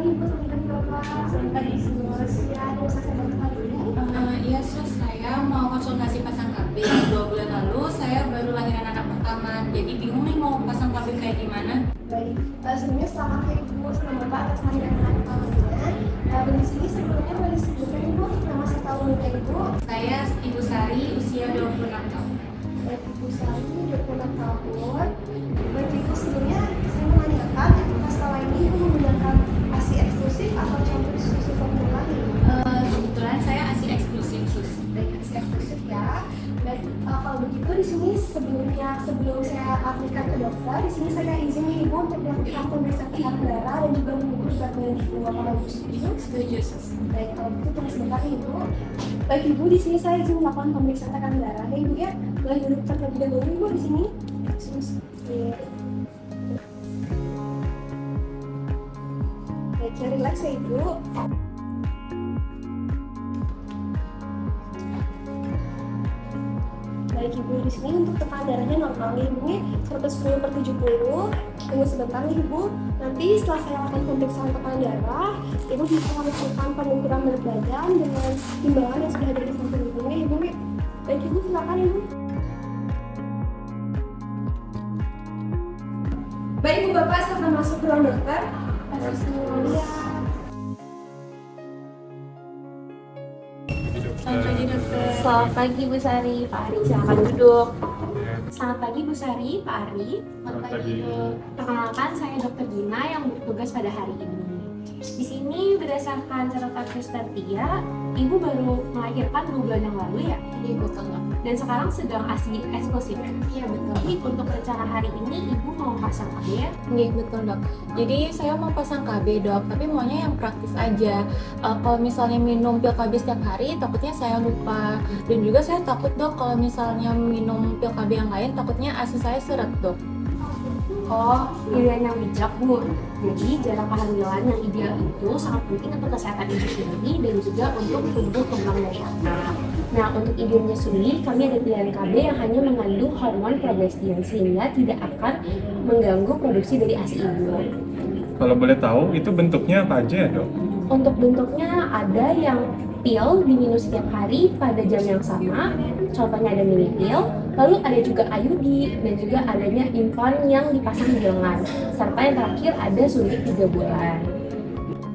Ibu, teman Bapak. Selamat pagi, Sus. Ya, ada yang bisa saya bantu hari ini? Iya sus, saya mau konsultasi pasang KB. 2 bulan lalu saya baru lahiran anak pertama, jadi bingung nih mau pasang KB kayak gimana. Baik, sebelumnya selamat ya Ibu, selamat Bapak atas lahiran anak pertamanya. Dan di sini sebelumnya boleh disebutkan Ibu, nama serta umurnya Ibu. Saya Ibu Sari, usia 26 tahun. Baik, Ibu Sari, 26 tahun. Baik, Ibu, sebelumnya saya mau menanyakan, apakah setelah ini Ibu menggunakan ASI eksklusif atau campur susu formula Ibu? Kebetulan saya ASI eksklusif sus. Baik, ASI eksklusif ya. Baik, kalau begitu di sini sebelum saya aplikasikan ke dokter, di sini saya izin nih Ibu untuk melakukan pemeriksaan tekanan darah dan juga mengukur berat badan Ibu. Apakah Ibu setuju? Setuju sus. Baik, kalau begitu tunggu sebentar nih Ibu. Baik Ibu, di sini saya izin melakukan pemeriksaan tekanan darah ya Ibu ya. Boleh duduk terlebih dahulu Ibu di sini. Baik, saya relax ya Ibu. Baik Ibu, di sini untuk tekanan darahnya normal nih Ibu nih 110/70. Tunggu sebentar nih Ibu. Nanti setelah saya lakukan pemeriksaan tekanan darah, Ibu bisa melakukan pengukuran berat badan dengan timbangan yang sudah ada di samping Ibu nih Ibu nih. Baik Ibu, silakan Ibu. Baik Ibu Bapak, silahkan masuk ke ruang dokter. Ya. Selamat pagi dokter. Selamat pagi Bu Sari, Pak Ari, silakan duduk. Selamat pagi Bu Sari, Pak Ari. Selamat pagi dok. Perkenalkan, saya Dr. Gina yang bertugas pada hari ini. Di sini berdasarkan catatan suster 3, Ibu baru melahirkan 2 bulan yang lalu ya? Iya betul dok. Dan sekarang sedang ASI eksklusif ya? Iya betul. Jadi untuk rencana hari ini Ibu mau pasang KB ya? Iya betul dok. Jadi saya mau pasang KB dok, tapi maunya yang praktis aja. Kalau misalnya minum pil KB setiap hari, takutnya saya lupa. Dan juga saya takut dok kalau misalnya minum pil KB yang lain, takutnya ASI saya seret dok. Oh, pilihan yang bijak Bu. Jadi jarak kehamilan yang ideal itu sangat penting untuk kesehatan ibu sendiri dan juga untuk tumbuh kembang dari anak. Nah, untuk ibu menyusui, kami ada pilihan KB yang hanya mengandung hormon progestin sehingga tidak akan mengganggu produksi dari ASI ibu. Kalau boleh tahu, itu bentuknya apa aja ya dok? Untuk bentuknya ada yang pil diminum setiap hari pada jam yang sama, contohnya ada mini pil, lalu ada juga IUD dan juga adanya implan yang dipasang di lengan, serta yang terakhir ada suntik 3 bulan.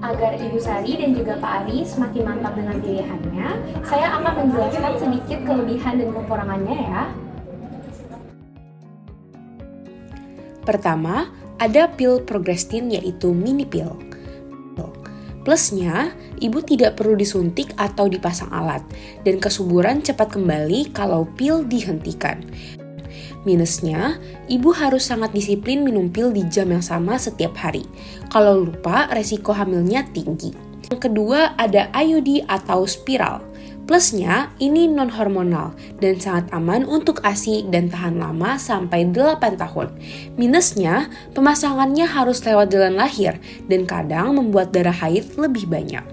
Agar Ibu Sari dan juga Pak Ari semakin mantap dengan pilihannya, saya akan menjelaskan sedikit kelebihan dan kekurangannya ya. Pertama, ada pil progestin yaitu mini pil. Plusnya, ibu tidak perlu disuntik atau dipasang alat, dan kesuburan cepat kembali kalau pil dihentikan. Minusnya, ibu harus sangat disiplin minum pil di jam yang sama setiap hari. Kalau lupa, resiko hamilnya tinggi. Yang kedua, ada IUD atau spiral. Plusnya, ini non-hormonal dan sangat aman untuk ASI dan tahan lama sampai 8 tahun. Minusnya, pemasangannya harus lewat jalan lahir dan kadang membuat darah haid lebih banyak.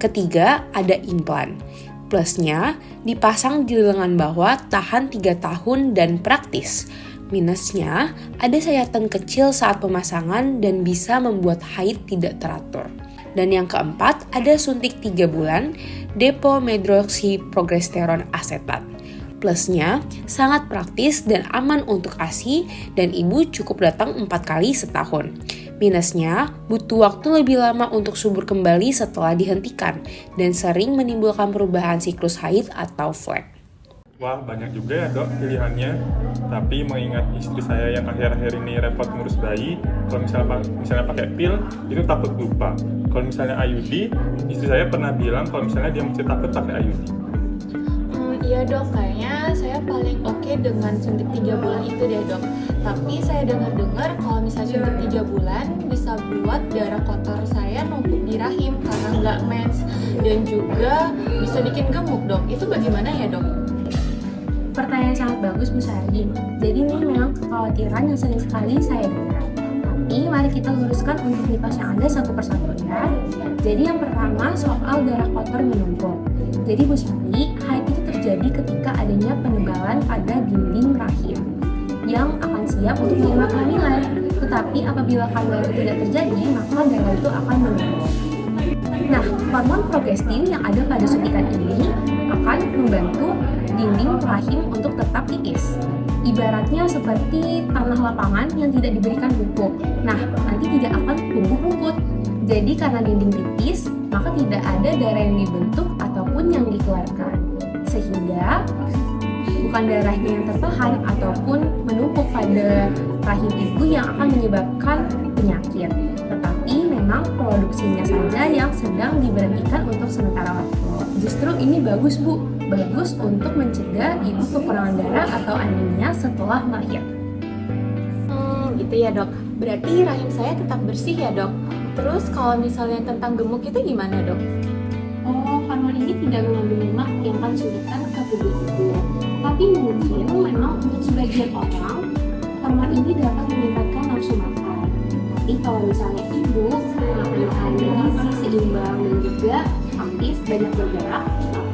Ketiga, ada implan. Plusnya, dipasang di lengan bawah tahan 3 tahun dan praktis. Minusnya, ada sayatan kecil saat pemasangan dan bisa membuat haid tidak teratur. Dan yang keempat, ada suntik 3 bulan depomedroksiprogesteron asetat. Plusnya, sangat praktis dan aman untuk ASI dan ibu cukup datang 4 kali setahun. Minusnya, butuh waktu lebih lama untuk subur kembali setelah dihentikan dan sering menimbulkan perubahan siklus haid atau flek. Wah, banyak juga ya dok pilihannya. Tapi mengingat istri saya yang akhir-akhir ini repot ngurus bayi, kalau misalnya pakai pil, itu takut lupa. Kalau misalnya IUD, istri saya pernah bilang kalau misalnya dia masih takut pakai IUD. Iya dok, kayaknya saya paling oke dengan suntik 3 bulan itu deh dok. Tapi saya dengar-dengar kalau misalnya suntik 3 bulan bisa buat darah kotor saya numpuk di rahim karena nggak mens. Dan juga bisa bikin gemuk dok. Itu bagaimana ya dok? Pertanyaan sangat bagus Bu Sari. Jadi ini memang kekhawatiran yang sering sekali saya dengar. Tapi mari kita luruskan universitas yang ada satu persatu ya. Jadi yang pertama soal darah kotor menumpuk. Jadi Bu Sari, haid itu terjadi ketika adanya penebalan pada dinding rahim yang akan siap untuk menerima kehamilan. Tetapi apabila kehamilan itu tidak terjadi, maka darah itu akan menumpuk. Hormon progestin yang ada pada suntikan ini akan membantu dinding rahim untuk tetap tipis. Ibaratnya seperti tanah lapangan yang tidak diberikan pupuk. Nah, nanti tidak akan tumbuh rumput. Jadi karena dinding tipis, maka tidak ada darah yang dibentuk ataupun yang dikeluarkan. Sehingga bukan darahnya yang tertahan ataupun menumpuk pada rahim ibu yang akan menyebabkan penyakit. Tetapi memang produksinya saja yang sedang diberhentikan untuk sementara waktu. Justru ini bagus Bu, bagus untuk mencegah ibu kekurangan darah atau anemia setelah melahirkan. Gitu ya dok, berarti rahim saya tetap bersih ya dok. Terus kalau misalnya tentang gemuk itu gimana dok? Oh, hormon ini tidak mengandung lemak yang akan suntikan ke tubuh ibu. Tapi mungkin memang untuk sebagian orang, hormon ini dapat meningkatkan nafsu makan. Tapi kalau misalnya ibu makan gizi seimbang dan juga aktif, banyak bergerak,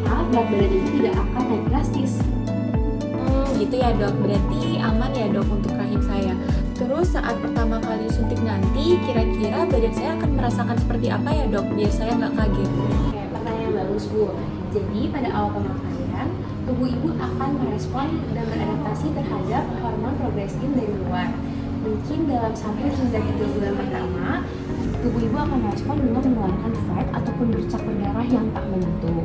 maka berat badan ibu tidak akan naik drastis. Gitu ya dok, berarti aman ya dok untuk rahim saya. Terus saat pertama kali suntik nanti, kira-kira badan saya akan merasakan seperti apa ya dok, biar saya nggak kaget? Oke, pertanyaan bagus Bu. Jadi pada awal pemakaian, tubuh ibu akan merespon dan beradaptasi terhadap hormon progestin dari luar. Mungkin dalam 1 hingga 3 bulan pertama, tubuh ibu akan merespon dengan mengeluarkan fat ataupun bercak berdarah yang tak menentu.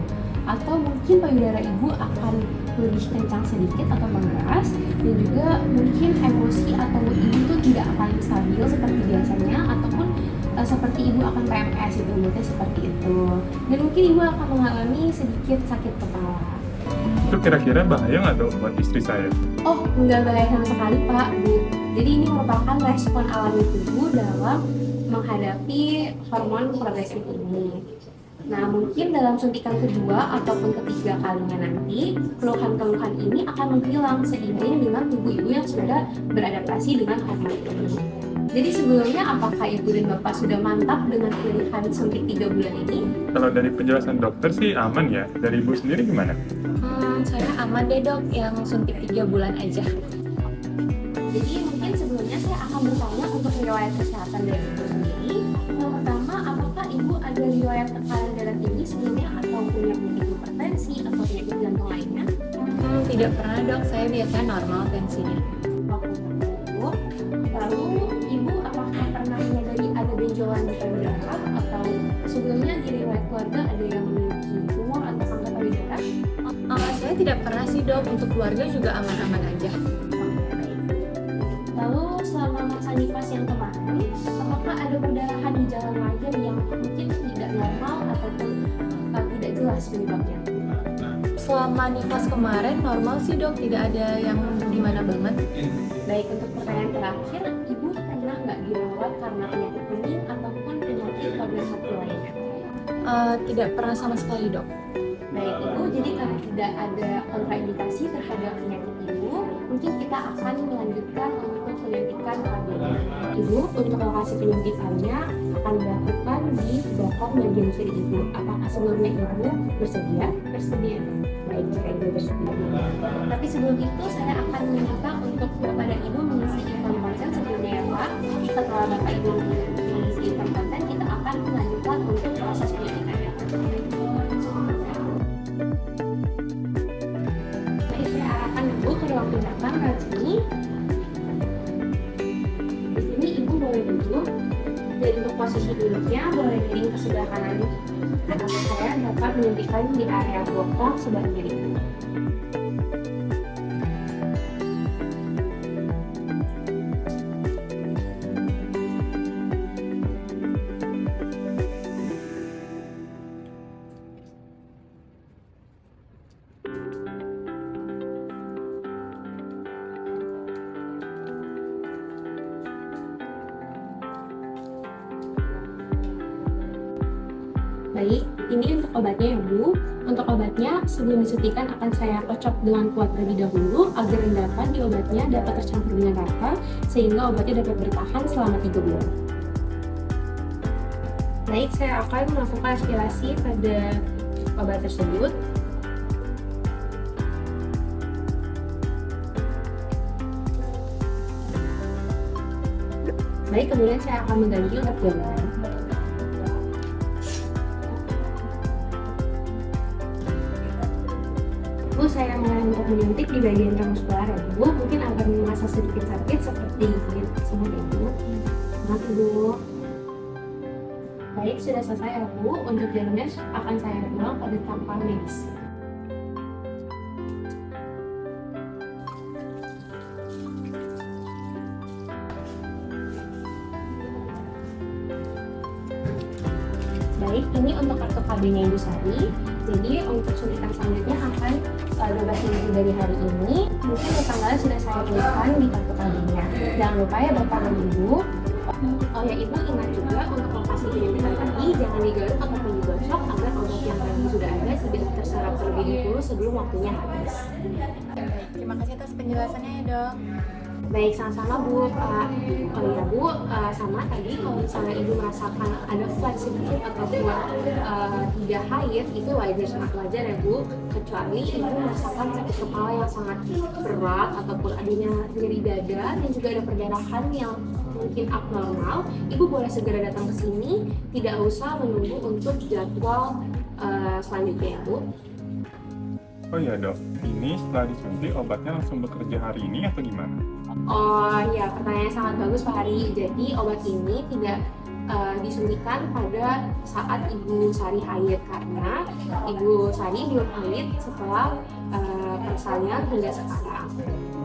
Atau mungkin payudara ibu akan lebih kencang sedikit atau mengeras, dan juga mungkin emosi atau mood ibu itu tidak akan stabil seperti biasanya, ataupun seperti ibu akan PMS itu, moodnya seperti itu. Dan mungkin ibu akan mengalami sedikit sakit kepala. Itu kira-kira bahaya nggak dok buat istri saya? Oh, nggak bahaya sama sekali Pak, Bu. Jadi ini merupakan respon alami tubuh dalam menghadapi hormon progestin ini. Nah, mungkin dalam suntikan kedua ataupun ketiga kalinya nanti, keluhan-keluhan ini akan menghilang seiring dengan tubuh ibu yang sudah beradaptasi dengan hormon ini. Jadi sebelumnya apakah ibu dan bapak sudah mantap dengan pilihan suntik 3 bulan ini? Kalau dari penjelasan dokter sih aman ya. Dari ibu sendiri gimana? Saya aman deh dok, yang suntik 3 bulan aja. Jadi mungkin sebelumnya saya akan bertanya untuk riwayat kesehatan dari ibu sendiri. Yang pertama, apakah ibu ada riwayat tekanan darah tinggi sebelumnya atau punya penyakit hipertensi atau penyakit jantung lainnya? Tidak pernah dok, saya biasanya normal tensinya. Oke, ibu. Lalu ibu apakah pernah menyadari ada benjolan di payudara atau sebelumnya di riwayat keluarga ada yang memiliki tumor atau kanker payudara? Saya tidak pernah sih dok, untuk keluarga juga aman-aman aja. Lalu selama masa nifas yang kemarin, apakah ada perdarahan di jalan lahir yang mungkin tidak normal ataupun tidak jelas penyebabnya? Selama nifas kemarin normal sih dok, tidak ada yang gimana banget. Baik, untuk pertanyaan terakhir, ibu pernah nggak dirawat karena penyakit kuning ataupun penyakit organ hati lainnya? Tidak pernah sama sekali dok. Baik ibu, jadi karena tidak ada kontraindikasi terhadap penyakit ibu, mungkin kita akan melanjutkan untuk penyuntikan KBD. Ibu, untuk lokasi penyuntikannya akan dilakukan di bokong bagian kiri ibu. Apakah sebelumnya ibu bersedia? Bersedia. Baik, jika ibu bersedia. Tapi sebelum itu saya akan meminta untuk bapak dan ibu mengisi inform konsen sebelumnya ya Pak. Setelah bapak ibu mengisi inform konsen, kita akan melanjutkan untuk proses penyuntikannya. Baik, saya arahkan ibu ke ruang tindakan lewat sini. Di sini ibu boleh duduk. Dan untuk posisi duduknya boleh miring ke sebelah kanan. Agar saya dapat menyuntikkan di area bokong sebelah kiri. Baik, ini untuk obatnya ya Bu. Untuk obatnya, sebelum disuntikan akan saya kocok dengan kuat terlebih dahulu agar endapan di obatnya dapat tercampur dengan rata sehingga obatnya dapat bertahan selama 3 bulan. Baik, saya akan melakukan aspirasi pada obat tersebut. Baik, kemudian saya akan mengganti untuk jamuan. menyuntik di bagian muskular ya Bu, mungkin akan merasa sedikit sakit seperti kulit tersebut ya Bu. Maaf Ibu. Baik, sudah selesai ya Bu. Untuk jalannya akan saya buang pada tanpa medis. Baik, ini untuk kartu KB-nya Ibu Sari. Jadi untuk suntikan selanjutnya akan 12.000 dari hari ini. Mungkin tanggalnya sudah saya tuliskan di kartu KB-nya. Jangan lupa ya Bapak dan Ibu. Oh ya, Ibu ingat juga untuk lokasi penyuntikan tadi jangan digaruk ataupun digosok agar obat yang tadi sudah ada tidak terserap terlebih dahulu sebelum waktunya habis. Baik, terima kasih atas penjelasannya ya dok. Baik, sama-sama Bu. Oh iya Bu, sama tadi kalau misalnya Ibu merasakan ada flat sedikit ataupun tidak haid, itu wajar, sangat wajar ya Bu. Kecuali Ibu merasakan sakit kepala yang sangat berat ataupun adanya nyeri dada dan juga ada perdarahan yang mungkin abnormal, Ibu boleh segera datang ke sini, tidak usah menunggu untuk jadwal selanjutnya ya Bu. Oh iya dok, ini setelah disuntik obatnya langsung bekerja hari ini atau gimana? Oh ya, pertanyaan sangat bagus Pak Hari. Jadi obat ini tidak disuntikan pada saat Ibu Sari haid karena Ibu Sari belum haid setelah persalinan hingga sekarang.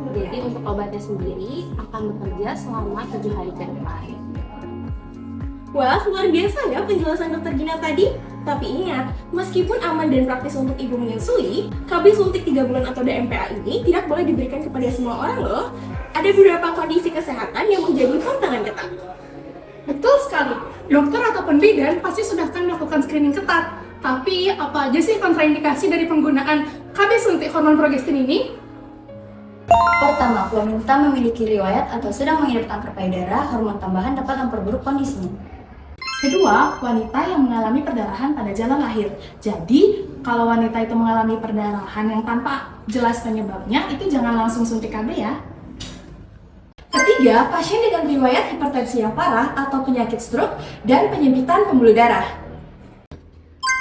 Jadi untuk obatnya sendiri akan bekerja selama 7 hari ke depan. Wah, luar biasa ya penjelasan Dokter Gina tadi. Tapi ingat, meskipun aman dan praktis untuk ibu menyusui, KB suntik 3 bulan atau DMPA ini tidak boleh diberikan kepada semua orang loh. Ada beberapa kondisi kesehatan yang menjadi pantangan ketat. Betul sekali, dokter ataupun bidan pasti sudah akan melakukan screening ketat. Tapi apa aja sih kontraindikasi dari penggunaan KB suntik hormon progestin ini? Pertama, wanita memiliki riwayat atau sedang mengidap kanker payudara, hormon tambahan dapat memperburuk kondisinya. Kedua, wanita yang mengalami perdarahan pada jalan lahir. Jadi, kalau wanita itu mengalami perdarahan yang tanpa jelas penyebabnya, itu jangan langsung suntik KB ya. Ketiga, pasien dengan riwayat hipertensi yang parah atau penyakit stroke dan penyempitan pembuluh darah.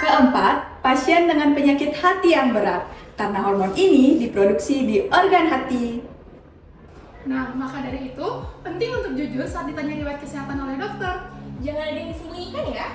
Keempat, pasien dengan penyakit hati yang berat, karena hormon ini diproduksi di organ hati. Nah, maka dari itu, penting untuk jujur saat ditanya riwayat kesehatan oleh dokter. Jangan ada yang disembunyikan ya.